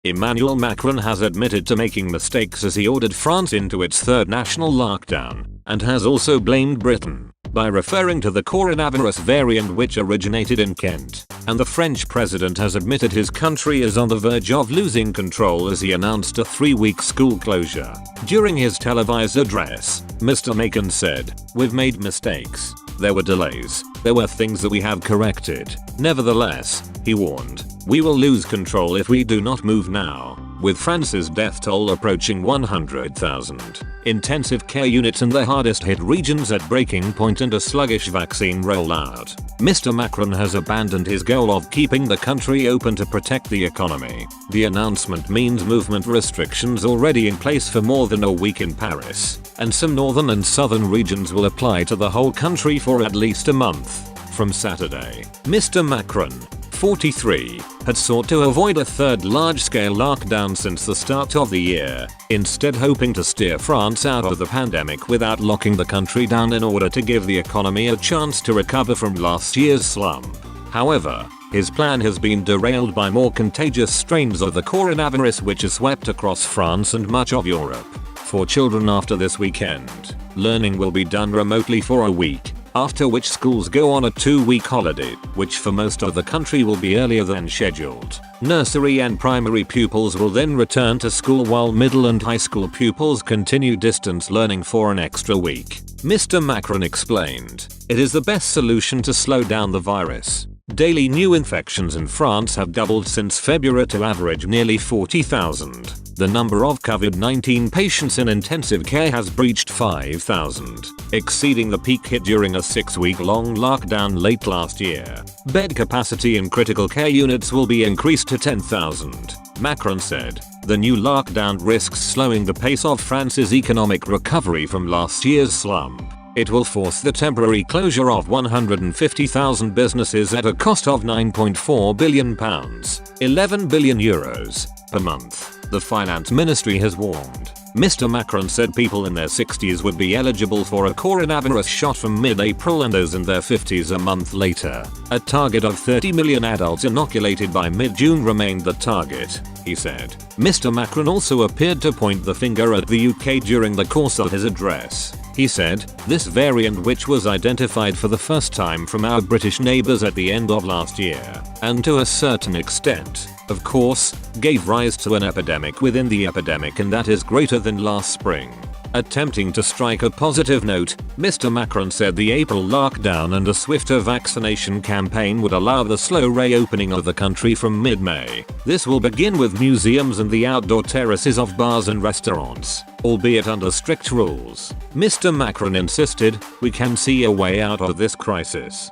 Emmanuel Macron has admitted to making mistakes as he ordered France into its third national lockdown, and has also blamed Britain by referring to the coronavirus variant which originated in Kent. And the French president has admitted his country is on the verge of losing control as he announced a 3-week school closure. During his televised address, Mr. Macron said, "We've made mistakes. There were delays. There were things that we have corrected. Nevertheless," he warned, "we will lose control if we do not move now." With France's death toll approaching 100,000, intensive care units in the hardest hit regions at breaking point and a sluggish vaccine rollout, Mr. Macron has abandoned his goal of keeping the country open to protect the economy. The announcement means movement restrictions already in place for more than a week in Paris, and some northern and southern regions will apply to the whole country for at least a month. From Saturday, Mr. Macron, 43, had sought to avoid a third large-scale lockdown since the start of the year, instead hoping to steer France out of the pandemic without locking the country down in order to give the economy a chance to recover from last year's slump. However, his plan has been derailed by more contagious strains of the coronavirus which has swept across France and much of Europe. For children after this weekend, learning will be done remotely for a week, after which schools go on a 2-week holiday, which for most of the country will be earlier than scheduled. Nursery and primary pupils will then return to school while middle and high school pupils continue distance learning for an extra week. Mr. Macron explained, "It is the best solution to slow down the virus. Daily new infections in France have doubled since February to average nearly 40,000. The number of COVID-19 patients in intensive care has breached 5,000, exceeding the peak hit during a 6-week-long lockdown late last year. Bed capacity in critical care units will be increased to 10,000. Macron said, "The new lockdown risks slowing the pace of France's economic recovery from last year's slump. It will force the temporary closure of 150,000 businesses at a cost of £9.4 billion, €11 billion per month. The finance ministry has warned. Mr. Macron said people in their 60s would be eligible for a coronavirus shot from mid-April and those in their 50s a month later. A target of 30 million adults inoculated by mid-June remained the target, he said. Mr. Macron also appeared to point the finger at the UK during the course of his address. He said, "This variant, which was identified for the first time from our British neighbours at the end of last year, and to a certain extent, of course, gave rise to an epidemic within the epidemic, and that is greater than last spring." Attempting to strike a positive note, Mr. Macron said the April lockdown and a swifter vaccination campaign would allow the slow reopening of the country from mid-May. This will begin with museums and the outdoor terraces of bars and restaurants, albeit under strict rules. Mr. Macron insisted, "We can see a way out of this crisis.